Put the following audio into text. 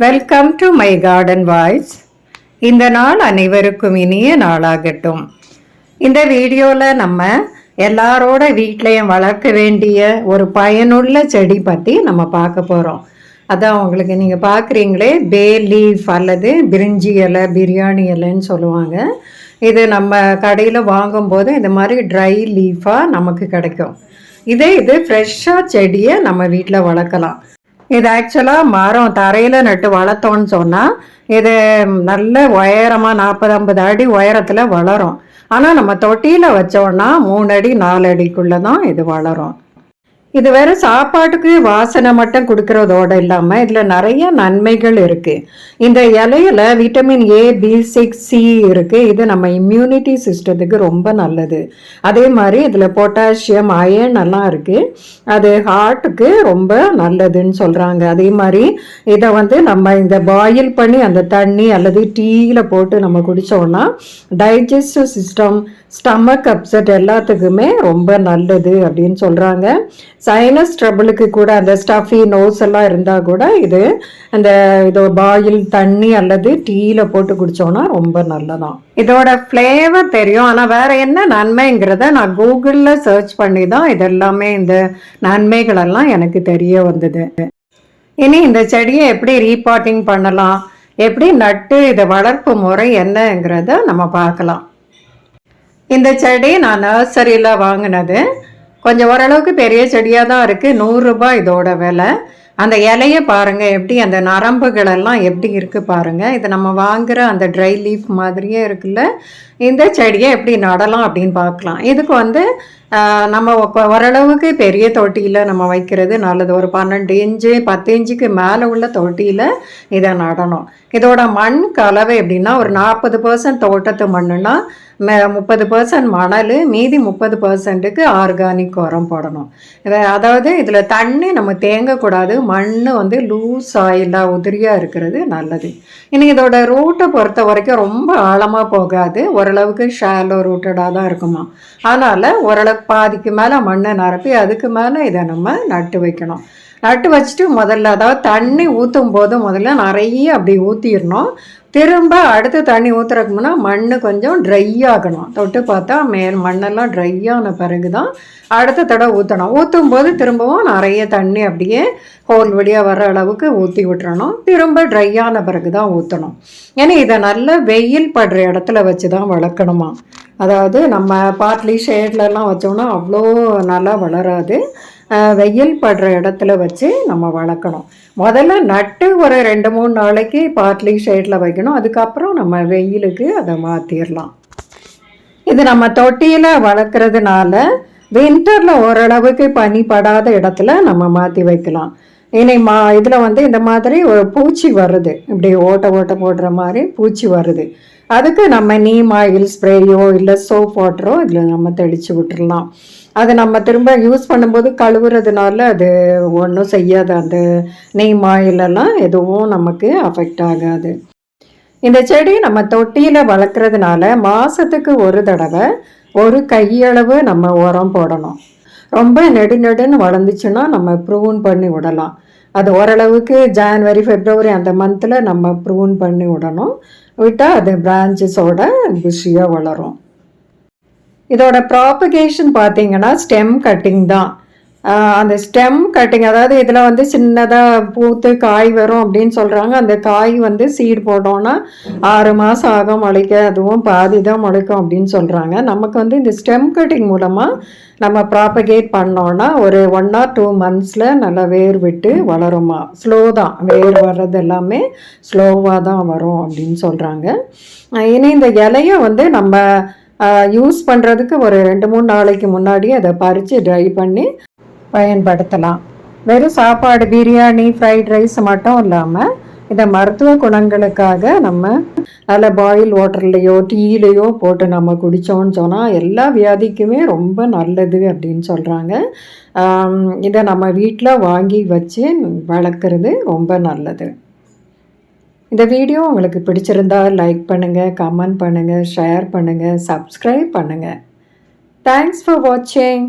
Welcome to my garden voice. இந்த நாள் அனைவருக்கும் இனிய நாளாகட்டும். இந்த வீடியோவில் நம்ம எல்லாரோட வீட்லையும் வளர்க்க வேண்டிய ஒரு பயனுள்ள செடி பற்றி நம்ம பார்க்க போகிறோம். அதான் உங்களுக்கு நீங்கள் பார்க்குறீங்களே, பே லீஃப் அல்லது பிரிஞ்சி இலை, பிரியாணி இலைன்னு சொல்லுவாங்க. இது நம்ம கடையில் வாங்கும்போது இந்த மாதிரி ட்ரை லீஃபாக நமக்கு கிடைக்கும். இது ஃப்ரெஷ்ஷாக செடியை நம்ம வீட்டில் வளர்க்கலாம். இது ஆக்சுவலாக மரம் தரையில் நட்டு வளர்த்தோன்னு சொன்னால் இது நல்ல உயரமாக 40-50 அடி உயரத்தில் வளரும். ஆனால் நம்ம தொட்டியில் வச்சோன்னா 3 அடி 4 அடிக்குள்ளே தான் இது வளரும். இது வேறு சாப்பாட்டுக்கு வாசனை மட்டும் கொடுக்கறதோடு இல்லாமல் இதில் நிறைய நன்மைகள் இருக்குது. இந்த இலையில விட்டமின் A, B6, C இருக்குது. இது நம்ம இம்யூனிட்டி சிஸ்டத்துக்கு ரொம்ப நல்லது. அதே மாதிரி இதில் பொட்டாசியம், அயர்ன் எல்லாம் இருக்குது. அது ஹார்ட்டுக்கு ரொம்ப நல்லதுன்னு சொல்கிறாங்க. அதே மாதிரி இதை நம்ம இந்த பாயில் பண்ணி அந்த தண்ணி அல்லது டீயில் போட்டு நம்ம குடித்தோன்னா டைஜஸ்டிவ் சிஸ்டம், ஸ்டமக் அப்செட் எல்லாத்துக்குமே ரொம்ப நல்லது அப்படின்னு சொல்கிறாங்க. சைனஸ் ட்ரபிளுக்கு கூட அந்த ஸ்டஃபி நோஸ் எல்லாம் இருந்தால் கூட இதோ பாயில் தண்ணி அல்லது டீயில் போட்டு குடித்தோன்னா ரொம்ப நல்லதான். இதோட ஃப்ளேவர் தெரியும், ஆனால் வேற என்ன நன்மைங்கிறத நான் கூகுளில் சர்ச் பண்ணி தான் இதெல்லாமே இந்த நன்மைகளெல்லாம் எனக்கு தெரிய வந்தது. இனி இந்த செடியை எப்படி ரீபாட்டிங் பண்ணலாம், எப்படி நட்டு இதை வளர்ப்பு முறை என்னங்கிறத நம்ம பார்க்கலாம். இந்த செடி நான் நர்சரியில் வாங்கினது. கொஞ்சம் ஓரளவுக்கு பெரிய செடியாக தான் இருக்குது. 100 ரூபாய் இதோட விலை. அந்த இலையை பாருங்கள், எப்படி அந்த நரம்புகளெல்லாம் எப்படி இருக்குது பாருங்கள். இது நம்ம வாங்குகிற அந்த ட்ரை லீஃப் மாதிரியே இருக்குல்ல. இந்த செடியை எப்படி நடலாம் அப்படின்னு பார்க்கலாம். இதுக்கு நம்ம ஓரளவுக்கு பெரிய தொட்டியில் நம்ம வைக்கிறது நல்லது. ஒரு 12 இன்ச்சு 10 இன்ச்சுக்கு மேலே உள்ள தொட்டியில் இதை நடணும். இதோட மண் கலவை எப்படின்னா, ஒரு 40% தோட்டத்து மண்ணுன்னா 30% மணல், மீதி 30%க்கு ஆர்கானிக் உரம் போடணும். அதாவது இதில் தண்ணி நம்ம தேங்கக்கூடாது. மண் லூஸ் ஆயிலாக உதிரியாக இருக்கிறது நல்லது. இன்னும் இதோட ரூட்டை பொறுத்த வரைக்கும் ரொம்ப ஆழமாக போகாது. ஓரளவுக்கு ஷாலோ ரூட்டடாக தான் இருக்குமா. அதனால் ஓரளவுக்கு பாதிக்கு மேலே மண்ணை நிரப்பி அதுக்கு மேலே இதை நம்ம நட்டு வைக்கணும். நட்டு வச்சுட்டு முதல்ல, அதாவது தண்ணி ஊற்றும் போது முதல்ல நிறைய அப்படி ஊற்றிடணும். திரும்ப அடுத்து தண்ணி ஊற்றுறதுக்கு முன்னால் மண் கொஞ்சம் ட்ரை ஆகணும். தொட்டு பார்த்தா மண்ணெல்லாம் ட்ரை ஆன பிறகு தான் அடுத்த தடவை ஊற்றணும். ஊற்றும் போது திரும்பவும் நிறைய தண்ணி அப்படியே ஹோல் வழியாக வர அளவுக்கு ஊற்றி விட்டுறணும். திரும்ப ட்ரை ஆன பிறகு தான் ஊற்றணும். ஏன்னா இதை நல்லா வெயில் படுற இடத்துல வச்சு தான் வளர்க்கணுமா. அதாவது நம்ம பார்ட்லி ஷேட்லலாம் வச்சோம்னா அவ்வளோ நல்லா வளராது. வெயில் படுற இடத்துல வச்சு நம்ம வளர்க்கணும். முதல்ல நட்டு ஒரு 2-3 நாளைக்கு பார்ட்லி ஷேடில் வைக்கணும். அதுக்கப்புறம் நம்ம வெயிலுக்கு அதை மாற்றிடலாம். இது நம்ம தொட்டியில் வளர்க்குறதுனால வின்டரில் ஓரளவுக்கு பனி படாத இடத்துல நம்ம மாற்றி வைக்கலாம். இனி இதில் இந்த மாதிரி ஒரு பூச்சி வருது, இப்படி ஓட்ட போடுற மாதிரி பூச்சி வருது. அதுக்கு நம்ம நீம் ஆயில் ஸ்ப்ரேயோ இல்லை சோப் வாட்டரோ இதில் நம்ம தெளித்து விட்டுடலாம். அதை நம்ம திரும்ப யூஸ் பண்ணும்போது கழுவுறதுனால அது ஒன்றும் செய்யாது. அந்த நீம் ஆயிலெல்லாம் எதுவும் நமக்கு அஃபெக்ட் ஆகாது. இந்த செடி நம்ம தொட்டியில் வளர்க்குறதுனால மாதத்துக்கு ஒரு தடவை ஒரு கையளவு நம்ம உரம் போடணும். ரொம்ப நெடுன்னு வளர்ந்துச்சுன்னா நம்ம ப்ரூன் பண்ணி விடலாம். அது ஓரளவுக்கு ஜான்வரி, பிப்ரவரி அந்த மந்தில் நம்ம ப்ரூன் பண்ணி விடணும். விட்டால் அது பிரான்ச்சஸோட புஷியாக வளரும். இதோட ப்ராபகேஷன் பார்த்தீங்கன்னா ஸ்டெம் கட்டிங் தான். அந்த ஸ்டெம் கட்டிங், அதாவது இதில் சின்னதாக பூத்து காய் வரும் அப்படின்னு சொல்கிறாங்க. அந்த காய் சீடு போட்டோன்னா 6 மாதம் ஆகும் முளைக்க, அதுவும் பாதி தான் முளைக்கும் அப்படின்னு சொல்கிறாங்க. நமக்கு இந்த ஸ்டெம் கட்டிங் மூலமாக நம்ம ப்ராபகேட் பண்ணோன்னா ஒரு 1 or 2 monthஸில் நல்லா வேர் விட்டு வளருமா. ஸ்லோ தான், வேர் வர்றது எல்லாமே ஸ்லோவாக தான் வரும் அப்படின்னு சொல்கிறாங்க. இனி இந்த இலையை நம்ம யூஸ் பண்ணுறதுக்கு ஒரு 2-3 நாளைக்கு முன்னாடியே அதை பறித்து ட்ரை பண்ணி பயன்படுத்தலாம். வெறும் சாப்பாடு, பிரியாணி, ஃப்ரைட் ரைஸ் மட்டும் இல்லாமல் இதை மருத்துவ குணங்களுக்காக நம்ம அதில் பாயில் வாட்டர்லேயோ டீலேயோ போட்டு நம்ம குடித்தோன்னு சொன்னால் எல்லா வியாதிக்குமே ரொம்ப நல்லது அப்படின்னு சொல்கிறாங்க. இதை நம்ம வீட்டில் வாங்கி வச்சு வளர்க்குறது ரொம்ப நல்லது. இந்த வீடியோ உங்களுக்கு பிடிச்சிருந்தா லைக் பண்ணுங்கள், கமெண்ட் பண்ணுங்கள், ஷேர் பண்ணுங்கள், சப்ஸ்கிரைப் பண்ணுங்கள். தேங்க்ஸ் ஃபார் வாட்சிங்.